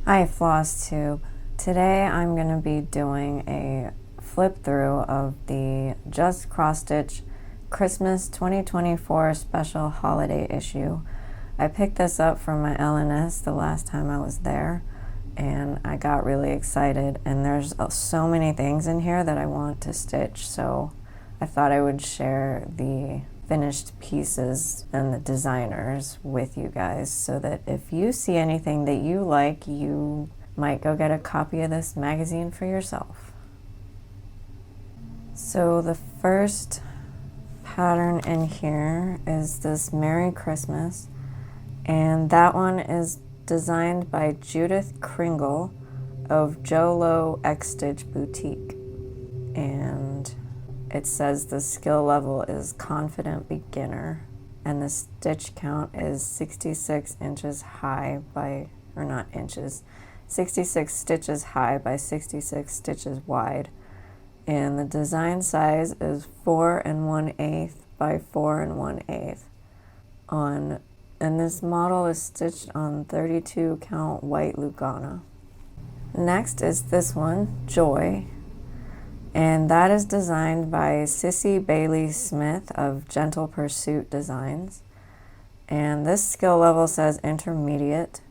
Hi Flosstube. Today I'm going to be doing a flip through of the Just Cross Stitch Christmas 2024 special holiday issue. I picked this up from my LNS the last time I was there and I got really excited, and there's so many things in here that I want to stitch, so I thought I would share the finished pieces and the designers with you guys so that if you see anything that you like, you might go get a copy of this magazine for yourself. So the first pattern in here is this Merry Christmas, and that one is designed by Judith Kringle of Jolo X Stitch Boutique, and it says the skill level is confident beginner, and the stitch count is 66 inches high by, or not inches, 66 stitches high by 66 stitches wide, and the design size is 4 1/8 by 4 1/8 on, and this model is stitched on 32 count white Lugana. Next is this one, Joy, and that is designed by Sissy Bailey Smith of Gentle Pursuit Designs, and this skill level says intermediate,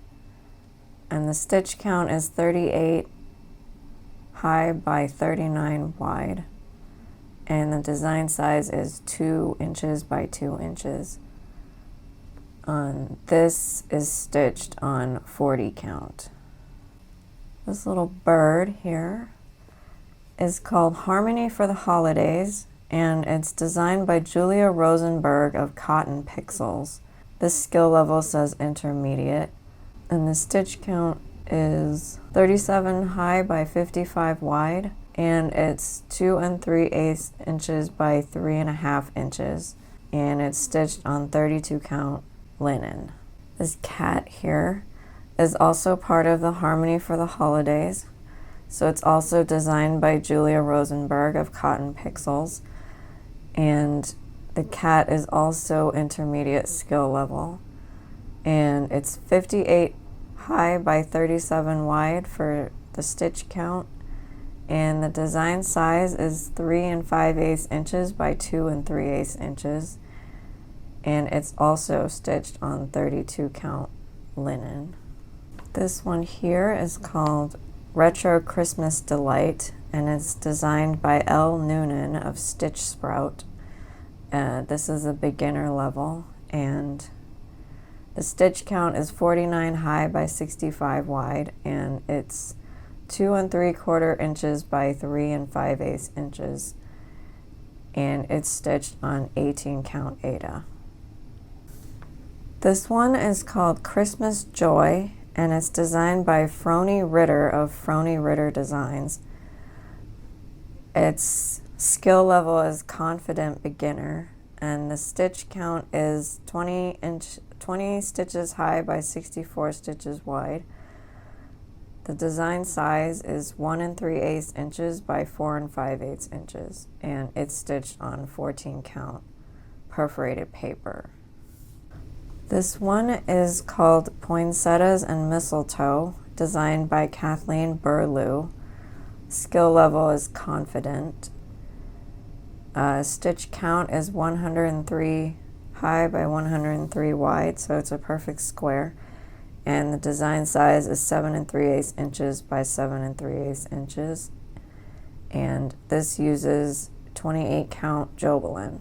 and the stitch count is 38 high by 39 wide, and the design size is 2 inches by 2 inches. This is stitched on 40 count. This little bird here is called Harmony for the Holidays, and it's designed by Julia Rosenberg of Cotton Pixels. This skill level says intermediate, and the stitch count is 37 high by 55 wide, and it's 2 3/8 inches by 3.5 inches, and it's stitched on 32 count linen. This cat here is also part of the Harmony for the Holidays. So it's also designed by Julia Rosenberg of Cotton Pixels, and the cat is also intermediate skill level, and it's 58 high by 37 wide for the stitch count, and the design size is 3 5/8 inches by 2 3/8 inches, and it's also stitched on 32 count linen. This one here is called Retro Christmas Delight, and it's designed by L. Noonan of Stitch Sprout. This is a beginner level, and the stitch count is 49 high by 65 wide, and it's 2 3/4 inches by 3 5/8 inches, and it's stitched on 18 count Aida. This one is called Christmas Joy, and it's designed by Frony Ritter of Frony Ritter Designs. Its skill level is confident beginner, and the stitch count is 20 stitches high by 64 stitches wide. The design size is 1 3/8 inches by 4 5/8 inches, and it's stitched on 14 count perforated paper. This one is called Poinsettias and Mistletoe, designed by Kathleen Burlew. Skill level is confident. Stitch count is 103 high by 103 wide, so it's a perfect square. And the design size is 7 3/8 inches by 7 3/8 inches. And this uses 28 count Jobelin.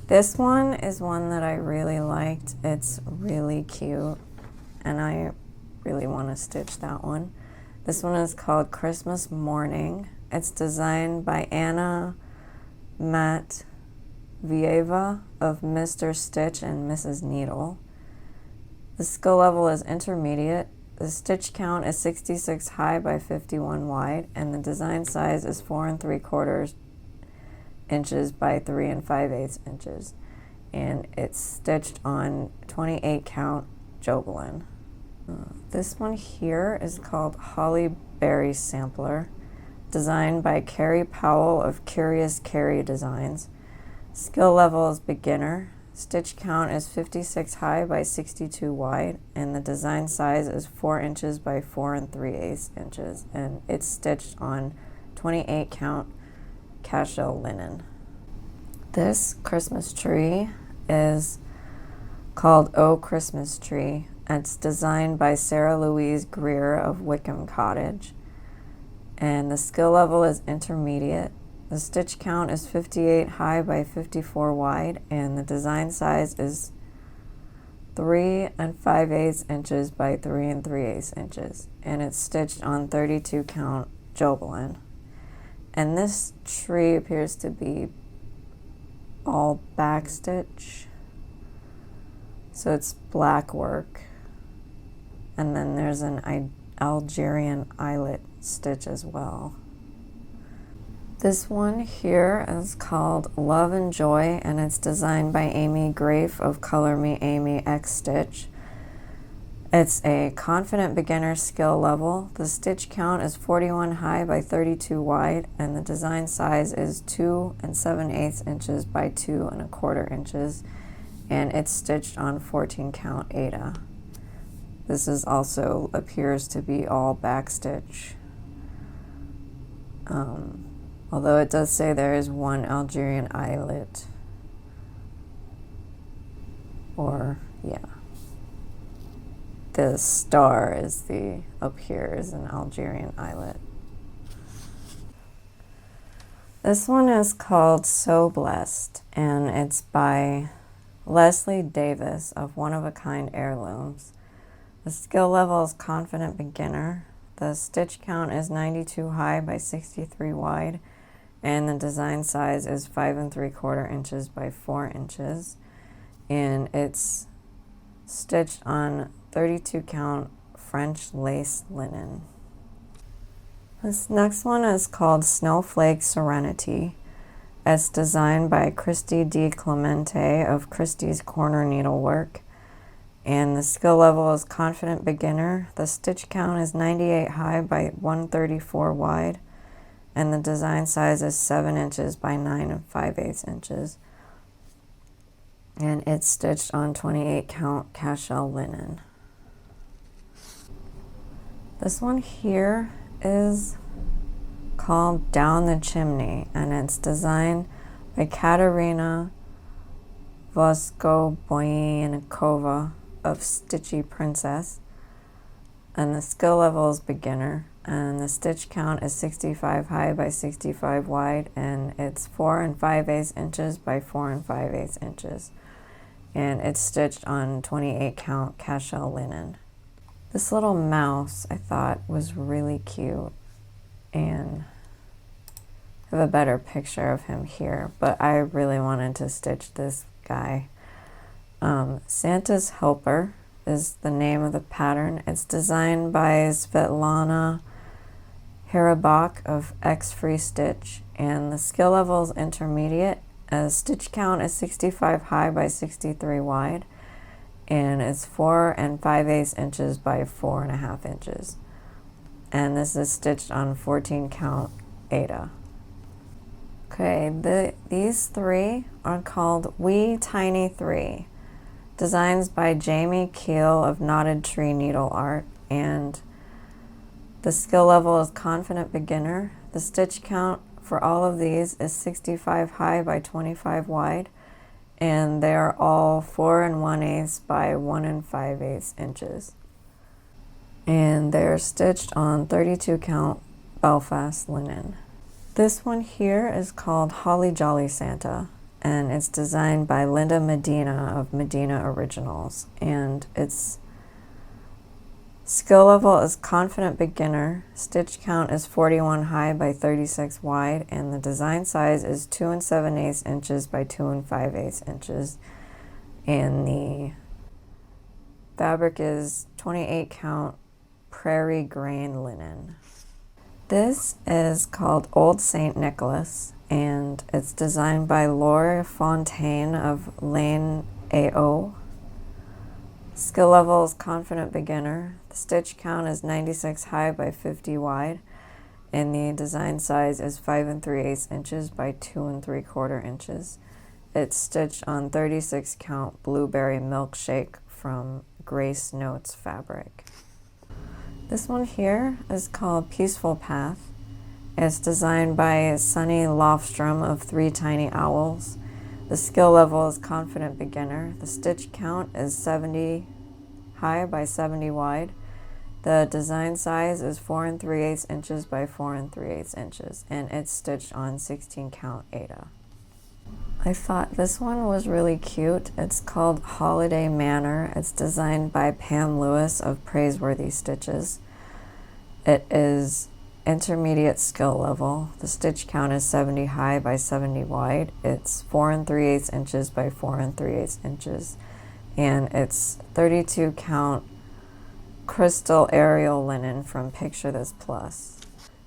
This one is one that I really liked. It's really cute, and I really want to stitch that one. This one is called Christmas Morning. It's designed by Anna Matvieva of Mr. Stitch and Mrs. Needle. The skill level is intermediate. The stitch count is 66 high by 51 wide, and the design size is 4 3/4 inches by 3 5/8 inches, and it's stitched on 28 count Jobelin. This one here is called Holly Berry Sampler, designed by Carrie Powell of Curious Carrie Designs. Skill level is beginner. Stitch count is 56 high by 62 wide, and the design size is 4 inches by 4 3/8 inches, and it's stitched on 28 count cashel linen. This Christmas tree is called Oh Christmas Tree. It's designed by Sarah Louise Greer of Wickham Cottage, and the skill level is intermediate. The stitch count is 58 high by 54 wide, and the design size is 3 5/8 inches by 3 3/8 inches, and it's stitched on 32 count jobelin. And this tree appears to be all backstitch, so it's black work, and then there's an Algerian eyelet stitch as well. This one here is called Love and Joy, and it's designed by Amy Grafe of Color Me Amy X Stitch. It's a confident beginner skill level. The stitch count is 41 high by 32 wide, and the design size is 2 7/8 inches by 2 1/4 inches, and it's stitched on 14 count Aida. This is also appears to be all backstitch. Although it does say there is one Algerian eyelet. Or, yeah. The star is up here is an Algerian eyelet. This one is called So Blessed, and it's by Leslie Davis of One of a Kind Heirlooms. The skill level is confident beginner. The stitch count is 92 high by 63 wide, and the design size is 5 3/4 inches by 4 inches, and it's stitched on 32 count French lace linen. This next one is called Snowflake Serenity. It's designed by Christy D. Clemente of Christie's Corner Needlework, and the skill level is confident beginner. The stitch count is 98 high by 134 wide, and the design size is 7 inches by 9 5/8 inches, and it's stitched on 28 count cashel linen. This one here is called Down the Chimney, and it's designed by Katerina Voskoboyanikova of Stitchy Princess, and the skill level is beginner, and the stitch count is 65 high by 65 wide, and it's 4 5/8 inches by 4 5/8 inches, and it's stitched on 28 count cashel linen. This little mouse I thought was really cute, and I have a better picture of him here, but I really wanted to stitch this guy. Santa's Helper is the name of the pattern. It's designed by Svetlana Harabak of X Free Stitch, and the skill level is intermediate. Stitch count is 65 high by 63 wide, and it's 4 5/8 inches by 4 1/2 inches, and this is stitched on 14 count Aida. Okay, these three are called Wee Tiny 3, designs by Jamie Keel of Knotted Tree Needle Art, and the skill level is confident beginner. The stitch count for all of these is 65 high by 25 wide, and they are all 4 1/8 by 1 5/8 inches, and they're stitched on 32 count Belfast linen. This one here is called Holly Jolly Santa, and it's designed by Linda Medina of Medina Originals, and its skill level is confident beginner. Stitch count is 41 high by 36 wide, and the design size is 2 7/8 inches by 2 5/8 inches, and the fabric is 28 count prairie grain linen. This is called Old St. Nicholas, and it's designed by Laura Fontaine of Lane AO. Skill level is confident beginner. The stitch count is 96 high by 50 wide, and the design size is 5 3/8 inches by 2 3/4 inches, it's stitched on 36 count blueberry milkshake from Grace Notes fabric. This one here is called Peaceful Path. It's designed by Sunny Lofstrom of Three Tiny Owls. The skill level is Confident Beginner. The stitch count is 70 high by 70 wide. The design size is 4 3/8 inches by 4 3/8 inches, and it's stitched on 16 count Aida. I thought this one was really cute. It's called Holiday Manor. It's designed by Pam Lewis of Praiseworthy Stitches. It is intermediate skill level. The stitch count is 70 high by 70 wide. It's 4 3/8 inches by 4 3/8 inches, and it's 32 count crystal aerial linen from Picture This Plus.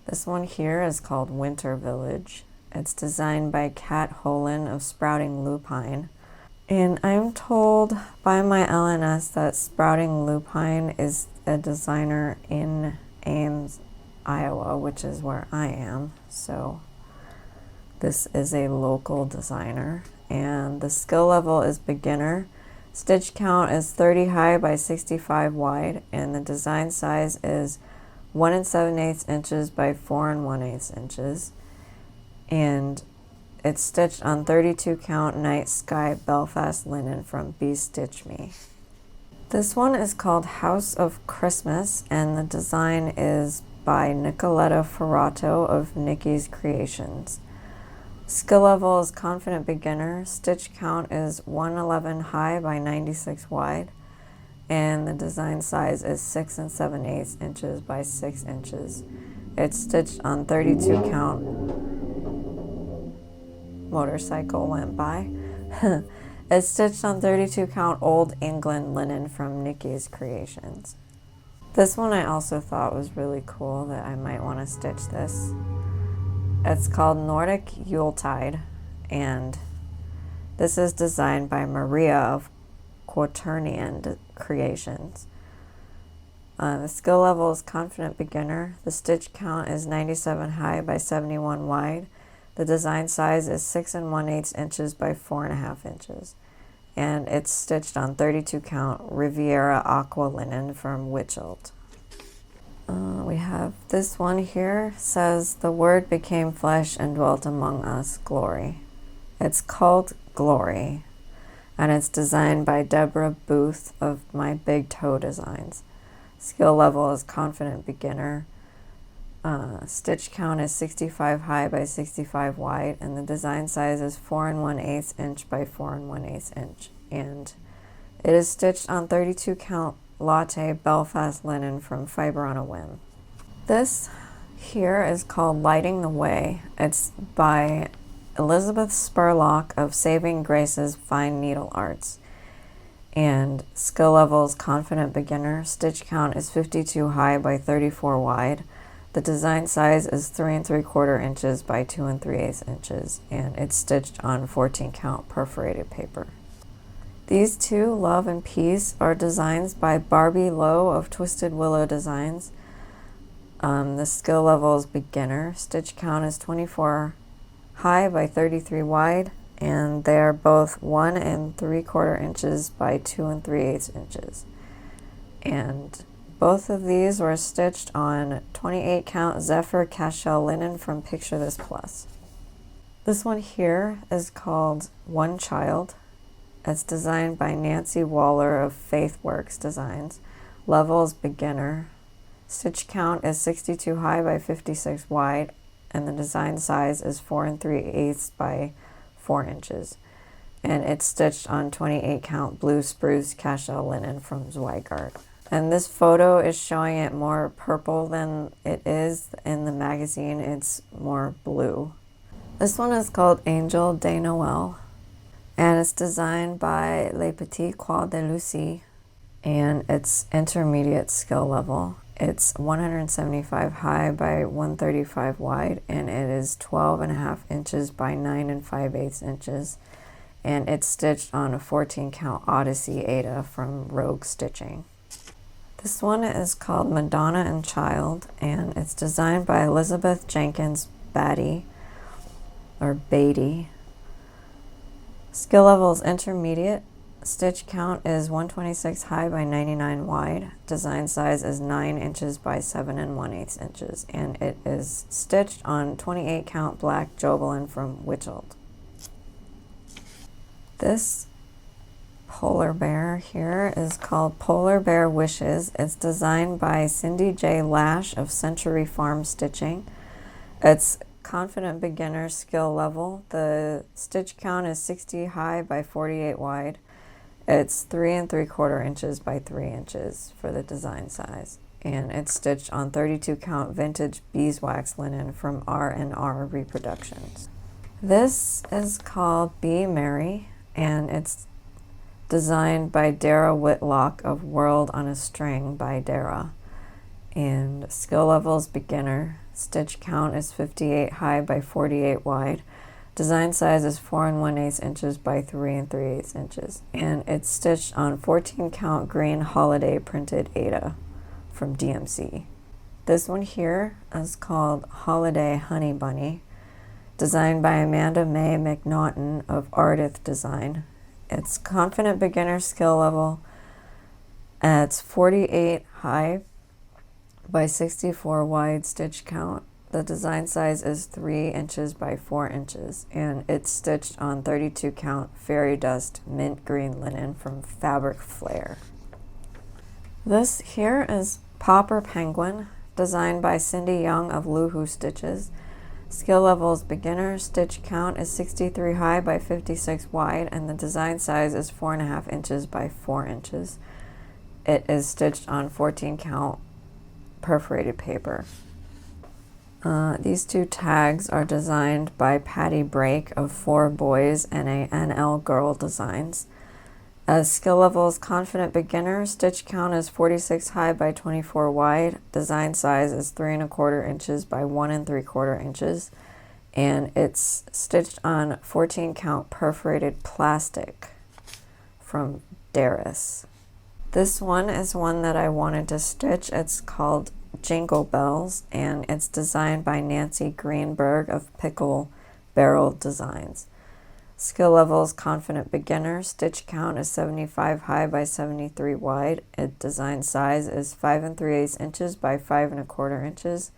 This one here is called Winter Village. It's designed by Kat Holen of Sprouting Lupine. And I'm told by my LNS that Sprouting Lupine is a designer in Ames, Iowa, which is where I am. So this is a local designer. And the skill level is beginner. Stitch count is 30 high by 65 wide, and the design size is 1 7/8 inches by 4 1/8 inches. And it's stitched on 32 count Night Sky Belfast linen from Be Stitch Me. This one is called House of Christmas, and the design is by Nicoletta Ferrato of Nikki's Creations. Skill level is Confident Beginner. Stitch count is 111 high by 96 wide, and the design size is 6 7/8 inches by 6 inches. It's stitched on 32 count. Motorcycle went by. It's stitched on 32 count Old England linen from Nikki's Creations. This one I also thought was really cool that I might want to stitch this. It's called Nordic Yuletide, and this is designed by Maria of Quaternion Creations. The skill level is Confident Beginner. The stitch count is 97 high by 71 wide. The design size is 6 1/8 inches by 4 1/2 inches. And it's stitched on 32 count Riviera Aqua linen from Witchelt. We have this one here, says, The Word became flesh and dwelt among us, glory. It's called Glory, and it's designed by Deborah Booth of My Big Toe Designs. Skill level is Confident Beginner. Stitch count is 65 high by 65 wide, and the design size is 4 1/8 inch by 4 1/8 inch. And it is stitched on 32 count Latte Belfast linen from Fiber on a Whim. This here is called Lighting the Way. It's by Elizabeth Spurlock of Saving Grace's Fine Needle Arts. And skill level is Confident Beginner. Stitch count is 52 high by 34 wide. The design size is 3 3/4 inches by 2 3/8 inches, and it's stitched on 14 count perforated paper. These two, Love and Peace, are designs by Barbie Lowe of Twisted Willow Designs. The skill level is beginner. Stitch count is 24 high by 33 wide, and they are both 1 3/4 inches by 2 3/8 inches. And both of these were stitched on 28 count Zephyr Cashel linen from Picture This Plus. This one here is called One Child. It's designed by Nancy Waller of Faithworks Designs. Level is beginner. Stitch count is 62 high by 56 wide, and the design size is 4 3/8 by 4 inches. And it's stitched on 28 count Blue Spruce Cashel linen from Zweigart. And this photo is showing it more purple than it is in the magazine. It's more blue. This one is called Angel de Noël, and it's designed by Les Petits Croix de Lucie, and it's intermediate skill level. It's 175 high by 135 wide, and it is 12 1/2 inches by 9 5/8 inches, and it's stitched on a 14 count Odyssey Aida from Rogue Stitching. This one is called Madonna and Child, and it's designed by Elizabeth Jenkins Beatty. Skill level is intermediate. Stitch count is 126 high by 99 wide. Design size is 9 inches by 7 1/8 inches, and it is stitched on 28 count black Jobelin from Witchold. This polar bear here is called Polar Bear Wishes. It's designed by Cindy J. Lash of Century Farm Stitching. It's confident beginner skill level. The stitch count is 60 high by 48 wide. It's 3 3/4 inches by 3 inches for the design size, and it's stitched on 32 count vintage beeswax linen from R&R Reproductions. This is called Be Merry, and it's designed by Dara Whitlock of World on a String by Dara. And skill level is beginner. Stitch count is 58 high by 48 wide. Design size is 4 1/8 inches by 3 3/8 inches. And it's stitched on 14 count green holiday printed Ada from DMC. This one here is called Holiday Honey Bunny, designed by Amanda May McNaughton of Ardith Design. It's confident beginner skill level. It's 48 high by 64 wide stitch count. The design size is 3 inches by 4 inches, and it's stitched on 32 count fairy dust mint green linen from Fabric Flare. This here is Popper Penguin, designed by Cindy Young of Luhu Stitches. Skill level is beginner. Stitch count is 63 high by 56 wide, and the design size is 4 1/2 inches by 4 inches. It is stitched on 14 count perforated paper. These two tags are designed by Patty Brake of 4 Boys and NL Girl Designs. Skill level is confident beginner. Stitch count is 46 high by 24 wide. Design size is 3 1/4 inches by 1 3/4 inches. And it's stitched on 14 count perforated plastic from Darris. This one is one that I wanted to stitch. It's called Jingle Bells, and it's designed by Nancy Greenberg of Pickle Barrel Designs. Skill level is confident beginner. Stitch count is 75 high by 73 wide. Its design size is 5 3/8 inches by 5 1/4 inches,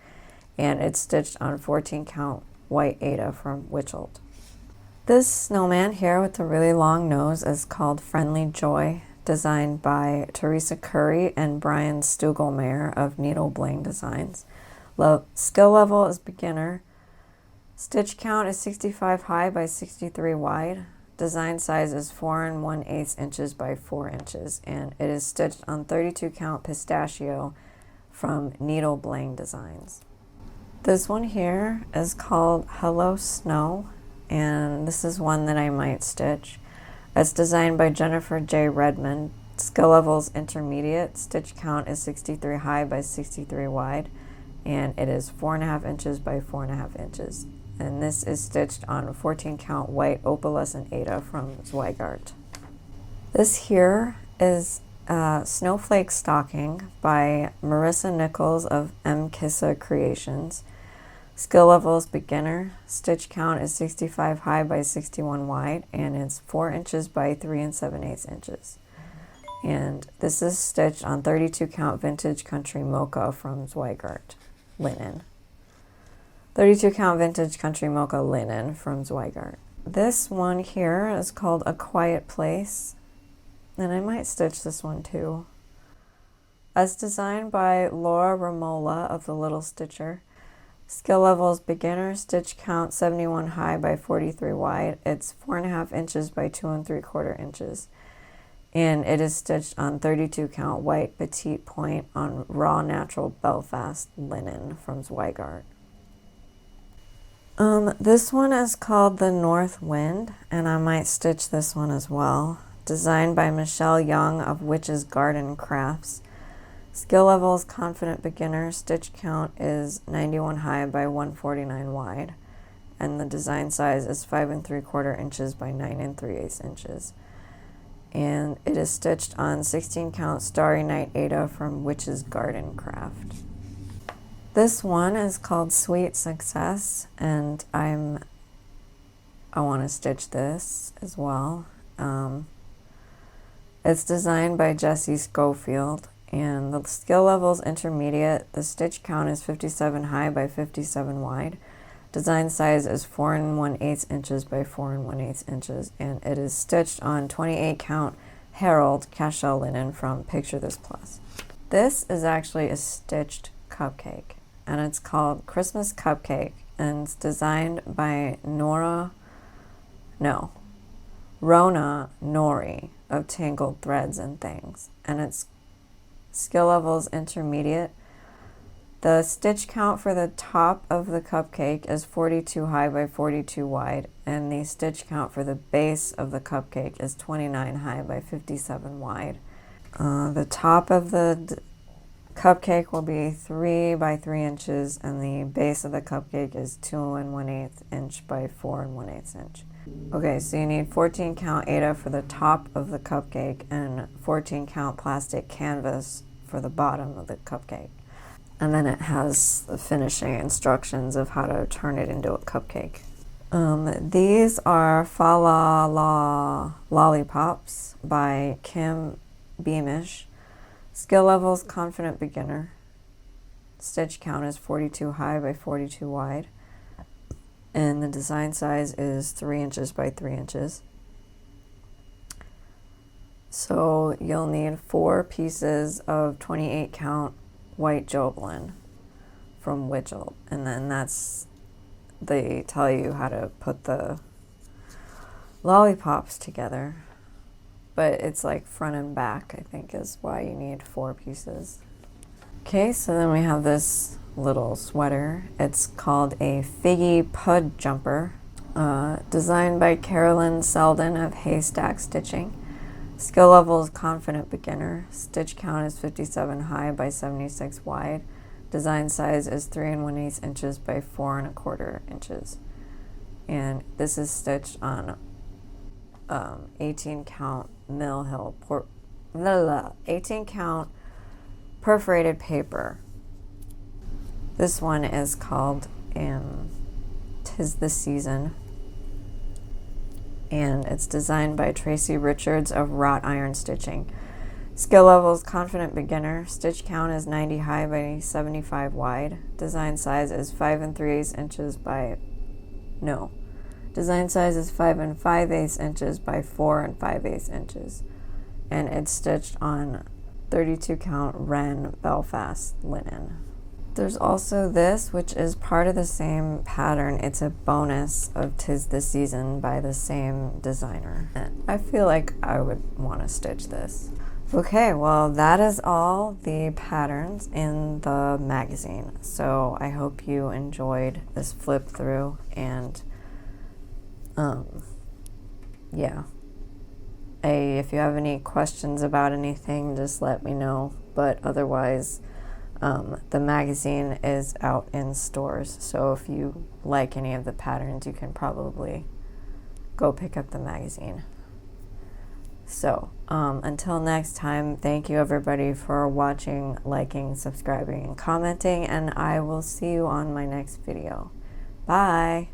and it's stitched on 14 count white Ada from Witchold. This snowman here with the really long nose is called Friendly Joy, designed by Teresa Curry and Brian Stugelmeyer of Needle Bling Designs. Skill level is beginner. Stitch count is 65 high by 63 wide. Design size is 4 1/8 inches by 4 inches, and it is stitched on 32 count pistachio from Needle Bling Designs. This one here is called Hello Snow, and this is one that I might stitch. It's designed by Jennifer J. Redmond. Skill level is intermediate. Stitch count is 63 high by 63 wide, and it is 4 1/2 inches by 4 1/2 inches. And this is stitched on a 14 count white opalescent Ada from Zweigart. This here is Snowflake Stocking by Marissa Nichols of M. Kissa Creations. Skill level is beginner. Stitch count is 65 high by 61 wide, and it's 4 inches by 3 7/8 inches. And this is stitched on 32 count vintage country mocha from Zweigart linen. 32 count vintage country mocha linen from Zweigart. This one here is called A Quiet Place, and I might stitch this one too. It's designed by Laura Ramola of The Little Stitcher. Skill level is beginner. Stitch count 71 high by 43 wide. It's 4 1/2 inches by 2 3/4 inches. And it is stitched on 32 count white petite point on raw natural Belfast linen from Zweigart. This one is called The North Wind, and I might stitch this one as well. Designed by Michelle Young of Witch's Garden Crafts. Skill level is confident beginner. Stitch count is 91 high by 149 wide, and the design size is 5 3/4 inches by 9 3/8 inches. And it is stitched on 16 count Starry Night Ada from Witch's Garden Craft. This one is called Sweet Success, and I'm I want to stitch this as well. It's designed by Jessie Schofield, and the skill level is intermediate. The stitch count is 57 high by 57 wide. Design size is 4 1/8 inches by 4 1/8 inches, and it is stitched on 28 count Herald cashel linen from Picture This Plus. This is actually a stitched cupcake, and it's called Christmas Cupcake, and it's designed by Rona Nori of Tangled Threads and Things, and its skill level is intermediate. The stitch count for the top of the cupcake is 42 high by 42 wide, and the stitch count for the base of the cupcake is 29 high by 57 wide. The top of the cupcake will be 3 by 3 inches, and the base of the cupcake is 2 1/8 inch by 4 1/8 inch. Okay, so you need 14 count Aida for the top of the cupcake and 14 count plastic canvas for the bottom of the cupcake. And then it has the finishing instructions of how to turn it into a cupcake. These are Fa La La Lollipops by Kim Beamish. Skill level is Confident Beginner. Stitch count is 42 high by 42 wide. And the design size is 3 inches by 3 inches. So you'll need 4 pieces of 28 count white Joblin from Widgel, and then they tell you how to put the lollipops together, but it's like front and back, I think, is why you need 4 pieces. Okay, so then we have this little sweater. It's called a Figgy Pud Jumper, designed by Carolyn Selden of Haystack Stitching. Skill level is Confident Beginner. Stitch count is 57 high by 76 wide. Design size is 3 1/8 inches by 4 1/4 inches. And this is stitched on 18 count 18 count perforated paper. This one is called 'Tis the Season, and it's designed by Tracy Richards of Wrought Iron Stitching. Skill level is Confident Beginner. Stitch count is 90 high by 75 wide. Design size is 5 3/8 inches by Design size is 5 5/8 inches by 4 5/8 inches, and it's stitched on 32 count Wren Belfast linen. There's also this, which is part of the same pattern. It's a bonus of 'Tis the Season by the same designer. And I feel like I would want to stitch this. Okay, well, that is all the patterns in the magazine. So I hope you enjoyed this flip through, and yeah. If you have any questions about anything, just let me know. But otherwise, the magazine is out in stores, so if you like any of the patterns, you can probably go pick up the magazine. So, until next time, thank you everybody for watching, liking, subscribing, and commenting, and I will see you on my next video. Bye!